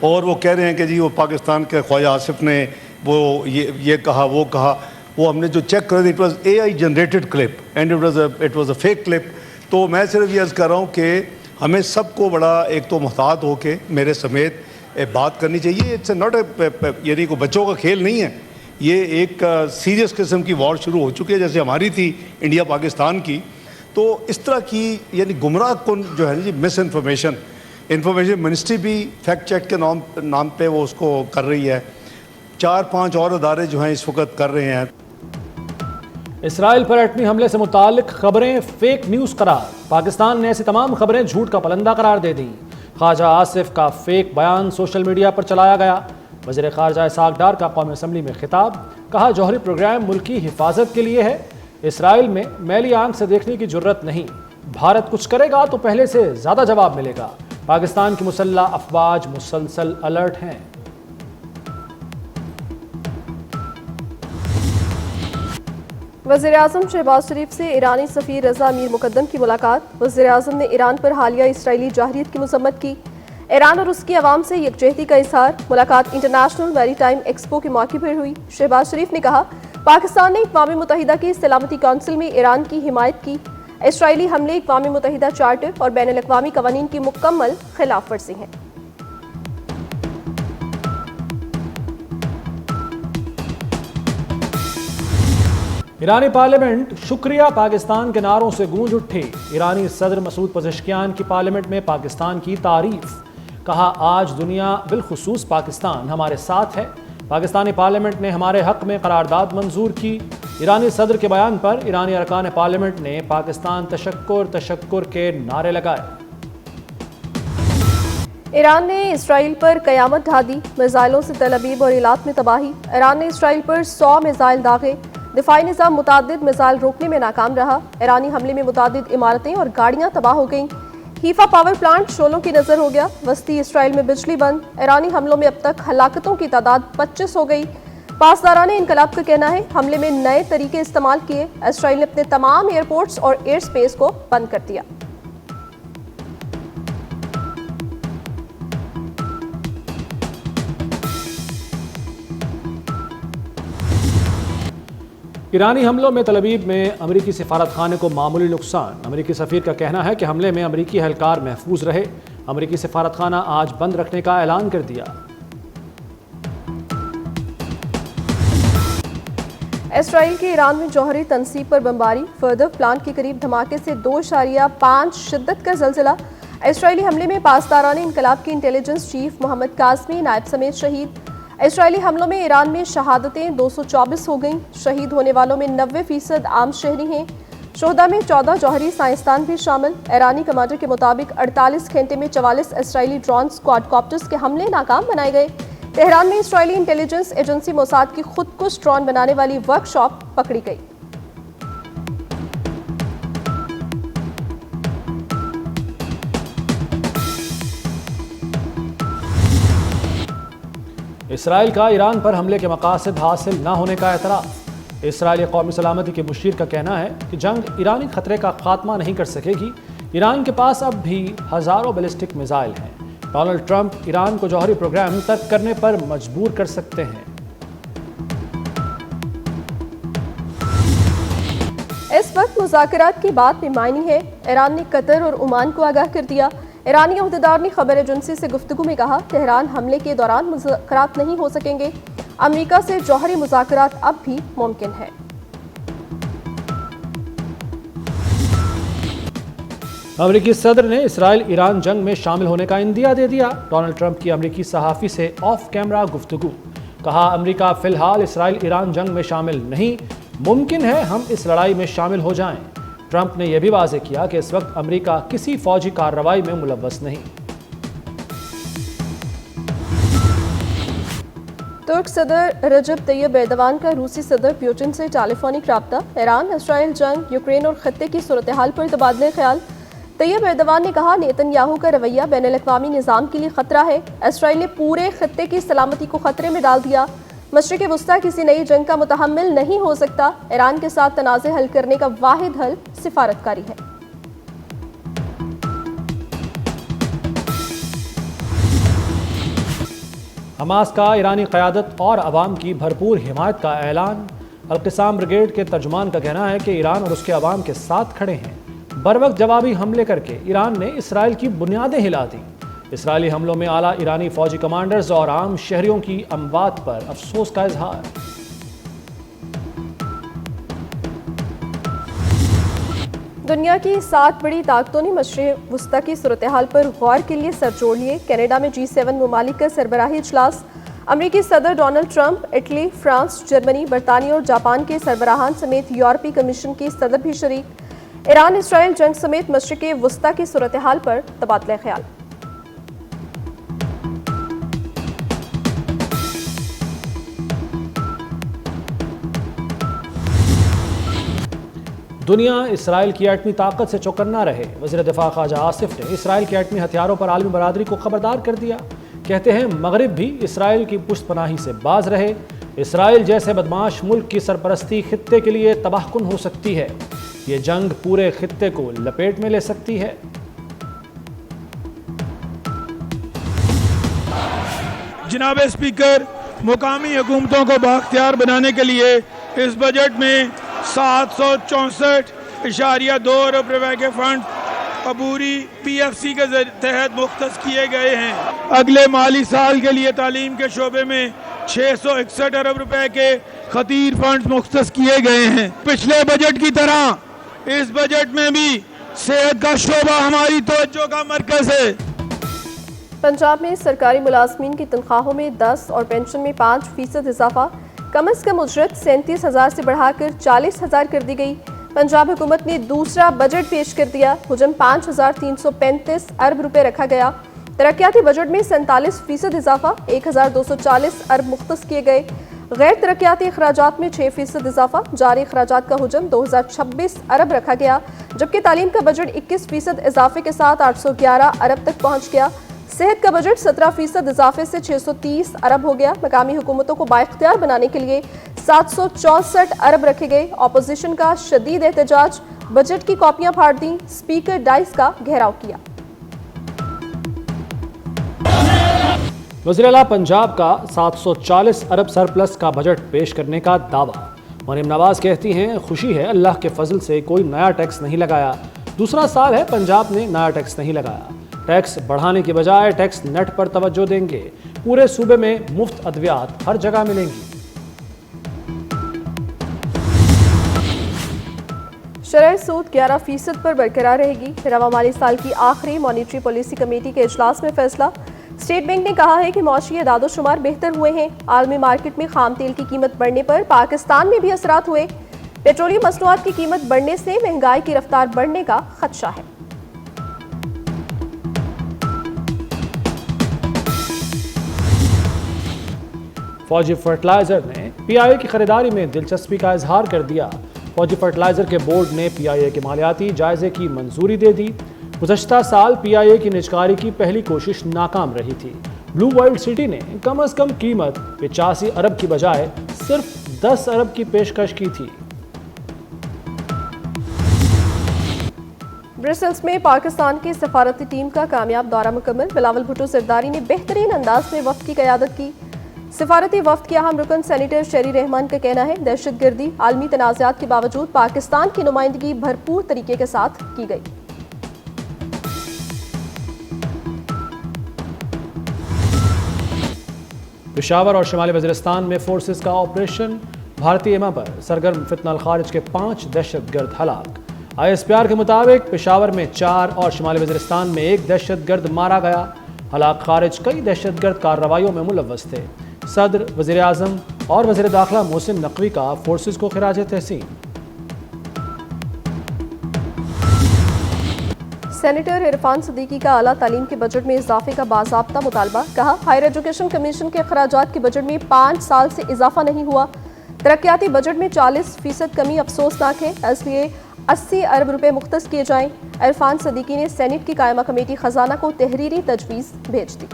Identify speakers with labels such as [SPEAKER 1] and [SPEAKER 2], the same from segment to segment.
[SPEAKER 1] اور وہ کہہ رہے ہیں کہ جی وہ پاکستان کے خواجہ آصف نے وہ یہ کہا وہ کہا. وہ ہم نے جو چیک کر دی it was a AI generated clip and it was a fake clip. تو میں صرف یہ عرض کر رہا ہوں کہ ہمیں سب کو بڑا ایک تو محتاط ہو کے میرے سمیت بات کرنی چاہیے. اٹس ناٹ یعنی کوئی بچوں کا کھیل نہیں ہے, یہ ایک سیریس قسم کی وار شروع ہو چکی ہے جیسے ہماری تھی انڈیا پاکستان کی. تو اس طرح کی یعنی گمراہ کن جو ہے نا جی مس انفارمیشن منسٹری بھی فیکٹ چیک کے نام پہ وہ اس کو کر رہی ہے. 4-5 اور ادارے جو ہیں اس وقت کر رہے ہیں.
[SPEAKER 2] اسرائیل پر ایٹمی حملے سے متعلق خبریں فیک نیوز قرار. پاکستان نے ایسی تمام خبریں جھوٹ کا پلندہ قرار دے دیں. خواجہ آصف کا فیک بیان سوشل میڈیا پر چلایا گیا. وزیر خارجہ اسحاق ڈار کا قومی اسمبلی میں خطاب. کہا جوہری پروگرام ملک کی حفاظت کے لیے ہے, اسرائیل میں میلی آنکھ سے دیکھنے کی جرت نہیں. بھارت کچھ کرے گا تو پہلے سے زیادہ جواب ملے گا. پاکستان کی مسلح افواج مسلسل الرٹ ہیں.
[SPEAKER 3] وزیراعظم شہباز شریف سے ایرانی سفیر رضا امیر مقدم کی ملاقات. وزیراعظم نے ایران پر حالیہ اسرائیلی جارحیت کی مذمت کی. ایران اور اس کی عوام سے یکجہتی کا اظہار. ملاقات انٹرنیشنل میری ٹائم ایکسپو کے موقع پر ہوئی. شہباز شریف نے کہا پاکستان نے اقوام متحدہ کی سلامتی کونسل میں ایران کی حمایت کی. اسرائیلی حملے اقوام متحدہ چارٹر اور بین الاقوامی قوانین کی مکمل خلاف ورزی ہیں.
[SPEAKER 2] ایرانی پارلیمنٹ شکریہ پاکستان کے نعروں سے گونج اٹھی. ایرانی صدر مسعود پزشکیان کی پارلیمنٹ میں پاکستان کی تعریف. کہا آج دنیا بالخصوص پاکستان ہمارے ساتھ ہے. پاکستانی پارلیمنٹ نے ہمارے حق میں قرارداد منظور کی. ایرانی صدر کے بیان پر ایرانی ارکان پارلیمنٹ نے پاکستان تشکر کے نعرے لگائے.
[SPEAKER 3] ایران نے اسرائیل پر قیامت ڈھا دی. میزائلوں سے تل ابیب اور ایلات میں تباہی. ایران نے اسرائیل پر 100 میزائل داغے. دفاعی نظام متعدد میزائل روکنے میں ناکام رہا. ایرانی حملے میں متعدد عمارتیں اور گاڑیاں تباہ ہو گئیں. حیفا پاور پلانٹ شعلوں کی نظر ہو گیا. وسطی اسرائیل میں بجلی بند. ایرانی حملوں میں اب تک ہلاکتوں کی تعداد 25 ہو گئی. پاسداران انقلاب کا کہنا ہے حملے میں نئے طریقے استعمال کیے. اسرائیل نے اپنے تمام ایئرپورٹس اور ایئر سپیس کو بند کر دیا.
[SPEAKER 2] ایرانی حملوں میں تل ابیب میں امریکی سفارت خانے کو معمولی نقصان. امریکی سفیر کا کہنا ہے کہ حملے میں امریکی اہلکار محفوظ رہے. امریکی سفارت خانہ آج بند رکھنے کا اعلان کر دیا.
[SPEAKER 3] اسرائیل کے ایران میں جوہری تنصیب پر بمباری. فردر پلانٹ کے قریب دھماکے سے 2.5 شدت کا زلزلہ. اسرائیلی حملے میں پاسداران انقلاب کے انٹیلیجنس چیف محمد کاظمی نائب سمیت شہید. اسرائیلی حملوں میں ایران میں شہادتیں 224 ہو گئیں. شہید ہونے والوں میں 90% عام شہری ہیں. شہداء میں 14 جوہری سائنسدان بھی شامل. ایرانی کمانڈر کے مطابق 48 گھنٹے میں 44 اسرائیلی ڈرونز کواد کاپٹرز کے حملے ناکام بنائے گئے. تہران میں اسرائیلی انٹیلیجنس ایجنسی موساد کی خودکش ڈرون بنانے والی ورک شاپ پکڑی گئی.
[SPEAKER 2] اسرائیل کا ایران پر حملے کے مقاصد حاصل نہ ہونے کا اعتراف. اسرائیلی قومی سلامتی کے مشیر کا کہنا ہے کہ جنگ ایرانی خطرے کا خاتمہ نہیں کر سکے گی. ایران کے پاس اب بھی ہزاروں بیلسٹک میزائل ہیں. ڈونلڈ ٹرمپ ایران کو جوہری پروگرام ترک کرنے پر مجبور کر سکتے ہیں.
[SPEAKER 3] اس وقت مذاکرات کی بات بے معنی ہے. ایران نے قطر اور عمان کو آگاہ کر دیا. ایرانی عہدیدار نے خبر ایجنسی سے گفتگو میں کہا تہران حملے کے دوران مذاکرات نہیں ہو سکیں گے. امریکہ سے جوہری مذاکرات اب بھی ممکن ہے.
[SPEAKER 2] امریکی صدر نے اسرائیل ایران جنگ میں شامل ہونے کا اندیا دے دیا. ڈونلڈ ٹرمپ کی امریکی صحافی سے آف کیمرہ گفتگو. کہا امریکہ فی الحال اسرائیل ایران جنگ میں شامل نہیں. ممکن ہے ہم اس لڑائی میں شامل ہو جائیں. ٹرمپ نے یہ بھی واضح کیا کہ اس وقت امریکہ کسی فوجی کارروائی میں ملوث نہیں.
[SPEAKER 3] ترک صدر رجب طیب ایردوان کا روسی صدر پیوٹن سے ٹیلی فونک رابطہ. ایران اسرائیل جنگ، یوکرین اور خطے کی صورتحال پر تبادلہ خیال. طیب ایردوان نے کہا نیتن یاہو کا رویہ بین الاقوامی نظام کے لیے خطرہ ہے. اسرائیل نے پورے خطے کی سلامتی کو خطرے میں ڈال دیا. مشرق وسطیٰ کسی نئی جنگ کا متحمل نہیں ہو سکتا. ایران کے ساتھ تنازع حل کرنے کا واحد حل سفارتکاری ہے.
[SPEAKER 2] حماس کا ایرانی قیادت اور عوام کی بھرپور حمایت کا اعلان۔ القسام بریگیڈ کے ترجمان کا کہنا ہے کہ ایران اور اس کے عوام کے ساتھ کھڑے ہیں۔ بروقت جوابی حملے کر کے ایران نے اسرائیل کی بنیادیں ہلا دیں۔ اسرائیلی حملوں میں اعلیٰ ایرانی فوجی کمانڈرز اور عام شہریوں کی اموات پر افسوس کا اظہار۔
[SPEAKER 3] دنیا کی 7 بڑی طاقتوں نے مشرق وسطی کی صورتحال پر غور کے لیے سر جوڑ لیے۔ کینیڈا میں G7 ممالک کا سربراہی اجلاس۔ امریکی صدر Donald Trump, Italy, France, Germany, برطانیہ اور جاپان کے سربراہان سمیت یورپی کمیشن کی صدر بھی شریک۔ ایران اسرائیل جنگ سمیت مشرق وسطی کی صورتحال پر تبادلہ خیال۔
[SPEAKER 2] دنیا اسرائیل کی ایٹمی طاقت سے چوکنا رہے۔ وزیر دفاع خواجہ آصف نے اسرائیل کے ایٹمی ہتھیاروں پر عالمی برادری کو خبردار کر دیا۔ کہتے ہیں مغرب بھی اسرائیل کی پشت پناہی سے باز رہے۔ اسرائیل جیسے بدمعاش ملک کی سرپرستی خطے کے لیے تباہ کن ہو سکتی ہے۔ یہ جنگ پورے خطے کو لپیٹ میں لے سکتی ہے۔
[SPEAKER 4] جناب اسپیکر، مقامی حکومتوں کو بااختیار بنانے کے لیے اس بجٹ میں 764.2 ارب روپے کے فنڈ عبوری PFC کے تحت مختص کیے گئے ہیں۔ اگلے مالی سال کے لیے تعلیم کے شعبے میں 661 ارب روپے کے خطیر فنڈ مختص کیے گئے ہیں۔ پچھلے بجٹ کی طرح اس بجٹ میں بھی صحت کا شعبہ ہماری توجہ کا مرکز ہے۔
[SPEAKER 3] پنجاب میں سرکاری ملازمین کی تنخواہوں میں 10 اور پینشن میں 5% اضافہ۔ کم از کم اجرت 37,000 سے بڑھا کر 40,000 کر دی گئی۔ پنجاب حکومت نے دوسرا بجٹ پیش کر دیا۔ حجم 5,335 ارب روپے رکھا گیا۔ ترقیاتی بجٹ میں 47% اضافہ، 1,240 ارب مختص کیے گئے۔ غیر ترقیاتی اخراجات میں 6% اضافہ، جاری اخراجات کا حجم 2,026 ارب رکھا گیا، جبکہ تعلیم کا بجٹ 21% اضافے کے ساتھ 811 ارب تک پہنچ گیا۔ صحت کا بجٹ 17% اضافے سے 630 ارب ہو گیا۔ مقامی حکومتوں کو بااختیار بنانے کے لیے 764 ارب رکھے گئے۔ اپوزیشن کا شدید احتجاج، بجٹ کی کاپیاں پھاڑ دیں، اسپیکر ڈائس کا گھیراؤ کیا۔
[SPEAKER 2] وزیر اعلیٰ پنجاب کا 740 ارب سرپلس کا بجٹ پیش کرنے کا دعویٰ۔ مریم نواز کہتی ہیں خوشی ہے اللہ کے فضل سے کوئی نیا ٹیکس نہیں لگایا۔ دوسرا سال ہے پنجاب نے نیا ٹیکس نہیں لگایا۔ ٹیکس بڑھانے کی بجائے ٹیکس نیٹ پر توجہ دیں گے۔ پورے صوبے میں مفت ادویات ہر جگہ ملیں گی۔
[SPEAKER 3] شرح سود 11% پر برقرار رہے گی۔ رواں مالی سال کی آخری مانیٹری پالیسی کمیٹی کے اجلاس میں فیصلہ۔ اسٹیٹ بینک نے کہا ہے کہ معاشی اعداد و شمار بہتر ہوئے ہیں۔ عالمی مارکیٹ میں خام تیل کی قیمت بڑھنے پر پاکستان میں بھی اثرات ہوئے۔ پیٹرولیم مصنوعات کی قیمت بڑھنے سے مہنگائی کی رفتار بڑھنے کا خدشہ ہے۔
[SPEAKER 2] فوجی فرٹیلائزر نے PIA کی خریداری میں دلچسپی کا اظہار کر دیا۔ فوجی فرٹیلائزر کے بورڈ نے PIA کے مالیاتی جائزے کی منظوری دے دی۔ گزشتہ سال PIA کی نجکاری کی پہلی کوشش ناکام رہی تھی۔ بلو ورلڈ سٹی نے کم از کم قیمت 85 ارب کی بجائے صرف 10 ارب کی پیشکش کی تھی۔
[SPEAKER 3] برسلز میں پاکستان کی سفارتی ٹیم کا کامیاب دورہ مکمل۔ بلاول بھٹو زرداری نے بہترین انداز میں وفد کی قیادت کی۔ سفارتی وفد کے اہم رکن سینیٹر شیری رحمان کا کہنا ہے دہشت گردی عالمی تنازعات کے باوجود پاکستان کی نمائندگی بھرپور طریقے کے ساتھ کی گئی۔
[SPEAKER 2] پشاور اور شمالی وزیرستان میں فورسز کا آپریشن۔ بھارتی ایما پر سرگرم فتنہ الخارج کے 5 دہشت گرد ہلاک۔ ISPR کے مطابق پشاور میں 4 اور شمالی وزیرستان میں 1 دہشت گرد مارا گیا۔ ہلاک خارج کئی دہشت گرد کارروائیوں میں ملوث تھے۔ صدر، وزیر اعظم اور وزیر داخلہ محسن نقوی کا فورسز کو خراج تحسین۔
[SPEAKER 3] سینیٹر عرفان صدیقی کا اعلیٰ تعلیم کے بجٹ میں اضافے کا باضابطہ مطالبہ۔ کہا ہائر ایجوکیشن کمیشن کے اخراجات کے بجٹ میں 5 سال سے اضافہ نہیں ہوا۔ ترقیاتی بجٹ میں 40% کمی افسوسناک ہے، اس لیے 80 ارب روپے مختص کیے جائیں۔ عرفان صدیقی نے سینیٹ کی قائمہ کمیٹی خزانہ کو تحریری تجویز بھیج دی۔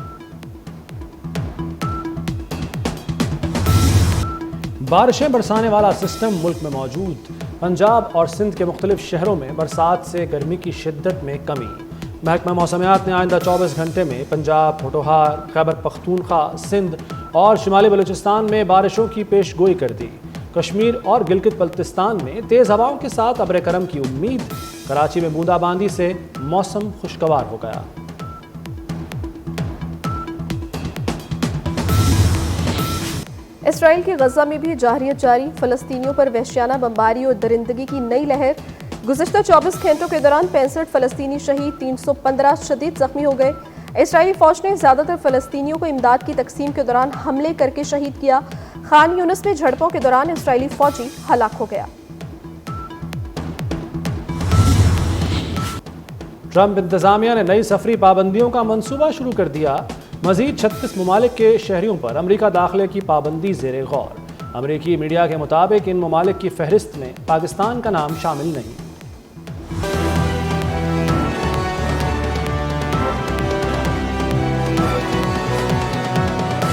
[SPEAKER 2] بارشیں برسانے والا سسٹم ملک میں موجود۔ پنجاب اور سندھ کے مختلف شہروں میں برسات سے گرمی کی شدت میں کمی۔ محکمہ موسمیات نے آئندہ 24 گھنٹے میں پنجاب، پوٹھوہار، خیبر پختونخوا، سندھ اور شمالی بلوچستان میں بارشوں کی پیش گوئی کر دی۔ کشمیر اور گلگت بلتستان میں تیز ہواؤں کے ساتھ ابر کرم کی امید۔ کراچی میں بوندا باندی سے موسم خوشگوار ہو گیا۔
[SPEAKER 3] اسرائیل کی غزہ میں بھی جارحیت جاری، فلسطینیوں پر وحشیانہ بمباری اور درندگی کی نئی لہر۔ گزشتہ 24 گھنٹوں کے دوران 65 فلسطینی شہید، 315 شدید زخمی ہو گئے۔ اسرائیلی فوج نے زیادہ تر فلسطینیوں کو امداد کی تقسیم کے دوران حملے کر کے شہید کیا۔ خان یونس میں جھڑپوں کے دوران اسرائیلی فوجی ہلاک ہو گیا۔
[SPEAKER 2] ٹرمپ انتظامیہ نے نئی سفری پابندیوں کا منصوبہ شروع کر دیا۔ مزید 36 ممالک کے شہریوں پر امریکہ داخلے کی پابندی زیر غور۔ امریکی میڈیا کے مطابق ان ممالک کی فہرست میں پاکستان کا نام شامل نہیں۔